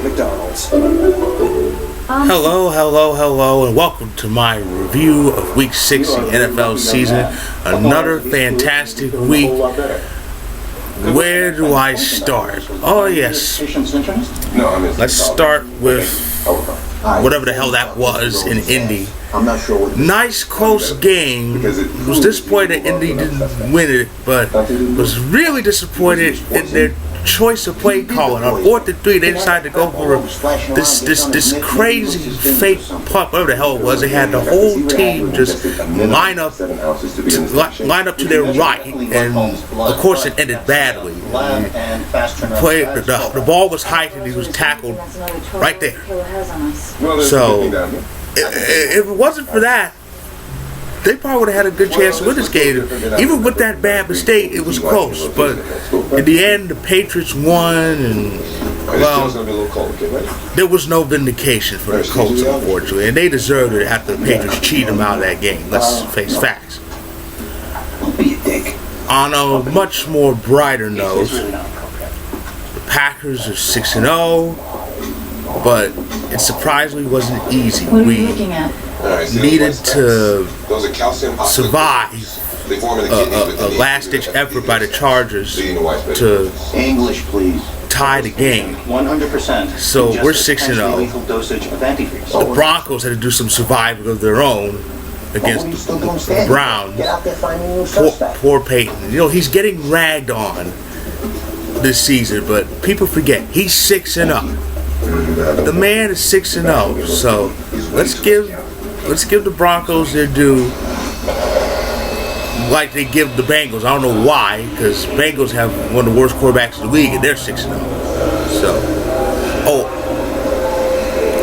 McDonald's. Hello, and welcome to my review of Week 6 of the NFL season. Another fantastic week. Where do I start? Oh, yes. Let's start with whatever the hell that was in Indy. Nice close game. Was disappointed that Indy didn't win it, but was really disappointed in their choice of play calling. On 4th and 3, they decided to go for this crazy fake punt, whatever the hell it was. They had the whole team just line up to their right, and of course it ended badly. The ball was high and he was tackled right there. So if it wasn't for that, they probably would have had a good chance to win this game. Even with that bad mistake, it was close. But in the end, the Patriots won, and, well, there was no vindication for the Colts, unfortunately. And they deserved it after the Patriots cheated them out of that game. Let's face facts. On a much more brighter note, the Packers are 6-0, but it surprisingly wasn't easy. We needed to survive a last-ditch effort by the Chargers to tie the game. So we're 6-0. The Broncos had to do some surviving of their own against the Browns. Poor Peyton. You know, he's getting ragged on this season, but people forget he's 6-0. The man is 6-0. So let's give the Broncos their due, like they give the Bengals. I don't know why, because Bengals have one of the worst quarterbacks in the league, and they're 6-0. So,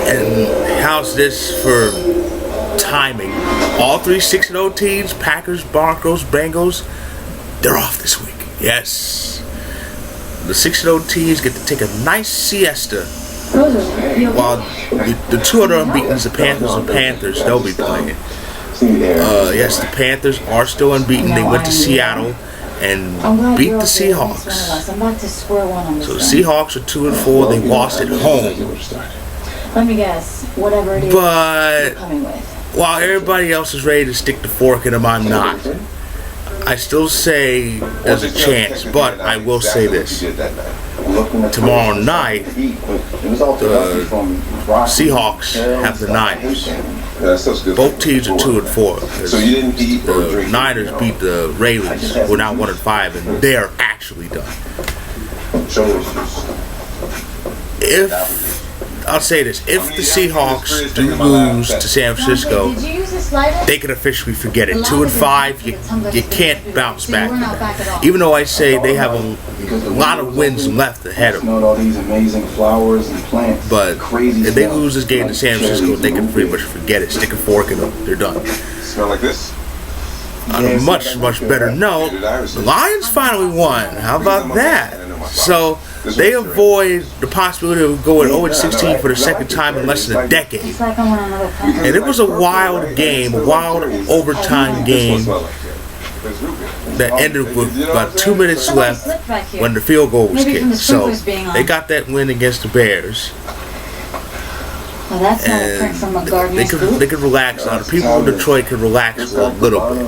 and how's this for timing? All three 6-0 teams, Packers, Broncos, Bengals, they're off this week. Yes. The 6-0 teams get to take a nice siesta, while the two other unbeatens, the Panthers and Panthers, they'll be playing. Yes, the Panthers are still unbeaten. They went to Seattle and beat the Seahawks. So the Seahawks are 2-4. They lost at home. Let me guess, whatever it is but you're coming with. While everybody else is ready to stick the fork in them, I'm not. I still say there's a chance, but I will say this. Tomorrow night, the Seahawks have the Niners. Both teams are 2-4. The Niners beat the Ravens, who are now 1-5, and they're actually done. I'll say this, if the Seahawks do lose to San Francisco, they can officially forget it. 2-5, you can't bounce back from that. Even though I say they have a lot of wins left ahead of them. But if they lose this game to San Francisco, they can pretty much forget it. Stick a fork in them, they're done. Smell like this? On a much better note, the Lions finally won. How about that? So they avoid the possibility of going 0-16 for the second time in less than a decade. And it was a wild game, a wild overtime game that ended with about 2 minutes left when the field goal was kicked. So they got that win against the Bears. And they could relax now. The people in Detroit can relax for a little bit.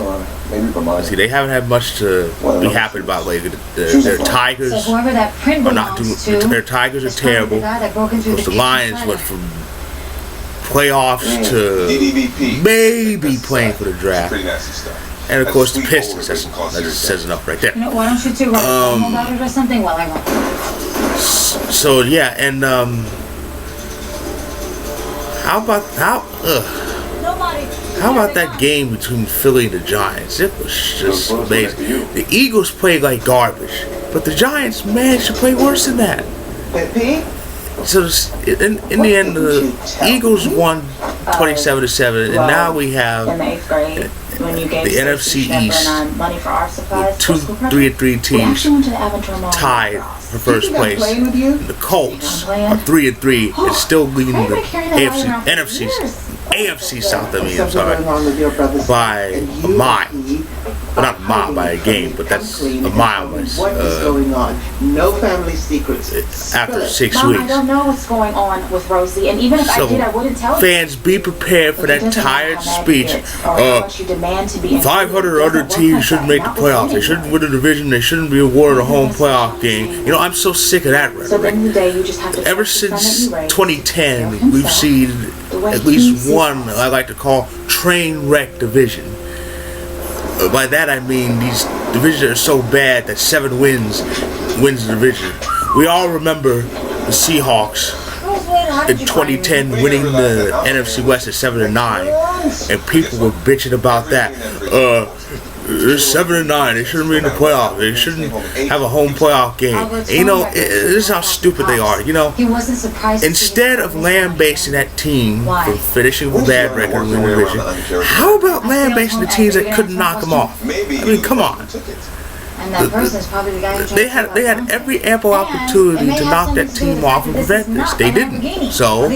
See, they haven't had much to be happy about lately. Their Tigers are not doing. Their Tigers are terrible. Because the Lions went from playoffs to maybe playing for the draft. And of course the Pistons. That says enough right there. Why don't you two about it or something while I run? So yeah, and How about that game between Philly and the Giants? It was just amazing. The Eagles played like garbage, but the Giants managed to play worse than that. So in the end, the Eagles won 27-7, and now we have the NFC East with two 3-3 teams tied for first place. The Colts are 3-3 and still leading the AFC South. I'm sorry, by a mile. Well, not a mile, by a game, but that's a mile less. No family secrets. After 6 Mom, I weeks. don't know what's going on with Rosie, and even if I did, I wouldn't tell you. Fans, be prepared for that tired speech. 500 other teams shouldn't make the playoffs. They shouldn't win the division. They shouldn't be awarded a home playoff game. You know, I'm so sick of that rhetoric. So at the end of the day, you just have to Ever since 2010, we've seen at least one, I like to call, train wreck division. By that I mean these divisions are so bad that 7 wins the division. We all remember the Seahawks in 2010 winning the NFC West at 7-9, and people were bitching about that. They're 7-9. They shouldn't be in the playoffs. They shouldn't have a home playoff game. And, you know, this is how stupid they are. You know, instead of lambasting that team for finishing with a bad record in the division, how about lambasting the teams that couldn't knock them off? I mean, come on. And that person's probably the guy who They had every ample opportunity to knock that team off and prevent this. They didn't. So,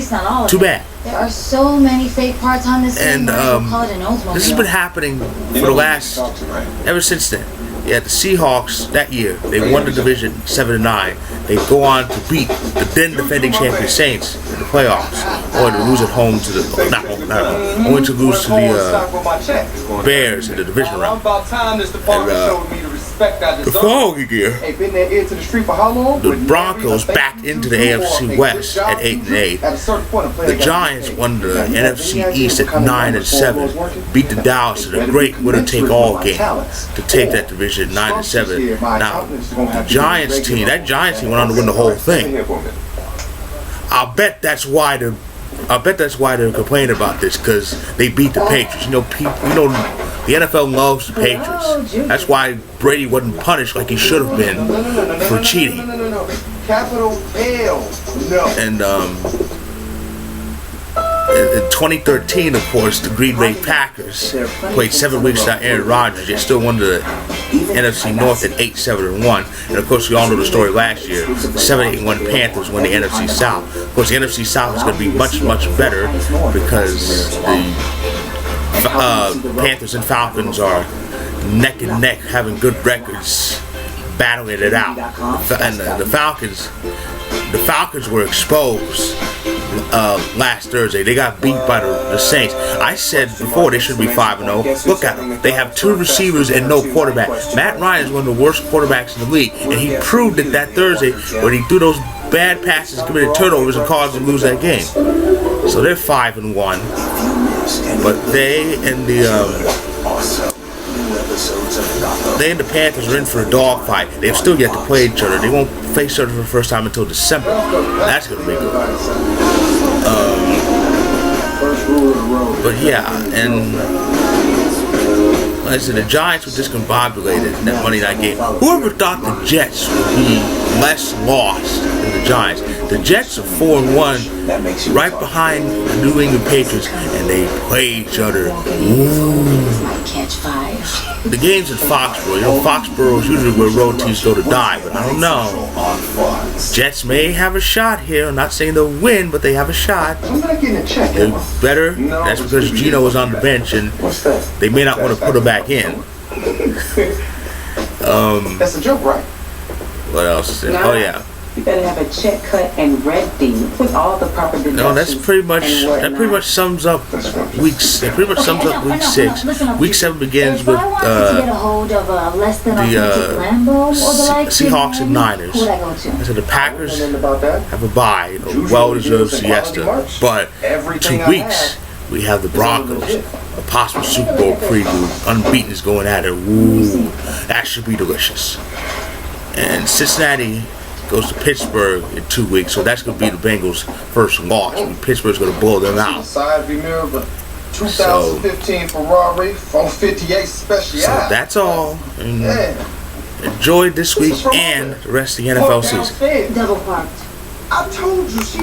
too bad. There are so many fake parts on this And thing. this has been happening for the last, ever since then. Yeah, the Seahawks that year, they won the division 7-9. They go on to beat the then defending champion Saints in the playoffs, or to lose at home to the only to lose to the Bears in the division round. And the following year, the Broncos back into the AFC West at 8-8. The Giants won the NFC East at 9-7, beat the Dallas in a great winner-take-all game to take that division 9-7. Now, the Giants team, that Giants team went on to win the whole thing. I'll bet that's why they're complaining about this, because they beat the Patriots. You know, the NFL loves the Patriots. That's why Brady wasn't punished like he should have been for cheating. Capital L. No. And in 2013, of course, the Green Bay Packers played 7 weeks without Aaron Rodgers. They still won the NFC North at 8-7-1. And of course, we all know the story last year. The 7-8-1 Panthers won the NFC South. Of course, the NFC South is going to be much, much better because the Panthers and Falcons are neck and neck, having good records, battling it out. And the Falcons were exposed last Thursday. They got beat by the Saints. I said before they should be 5-0. Look at them. They have 2 receivers and no quarterback. Matt Ryan is one of the worst quarterbacks in the league, and he proved it that Thursday when he threw those bad passes, committed turnovers, and caused them to lose that game. So they're 5-1. But they and the Panthers are in for a dogfight. They've still yet to play each other. They won't face each other for the first time until December. That's going to be good. But yeah, and like I said, the Giants were discombobulated in that Monday night game. Whoever thought the Jets would be less lost than the Giants? The Jets are 4-1, right behind the New England Patriots, and they play each other. The game's in Foxborough. You know, Foxborough is usually where road teams go to die, but I don't know. Jets may have a shot here. I'm not saying they'll win, but they have a shot. They're better. That's because Gino was on the bench, and they may not want to put him back in. That's a joke, right? What else is there? Oh yeah. You better have a check cut and red thing with all the proper deductions. No, that pretty much sums up weeks. That pretty much sums up week 6. Week 7 begins with the Seahawks and Niners. So the Packers have a bye, a well-deserved siesta. But 2 weeks we have the Broncos, a possible Super Bowl preview. Unbeatens going at it. Ooh, that should be delicious. And Cincinnati goes to Pittsburgh in 2 weeks, so that's going to be the Bengals' first loss. Pittsburgh's going to blow them out. Side mirror of a 2015 Ferrari 458 Special. So that's all. And enjoy this week and the rest of the NFL season. Double parked. I told you she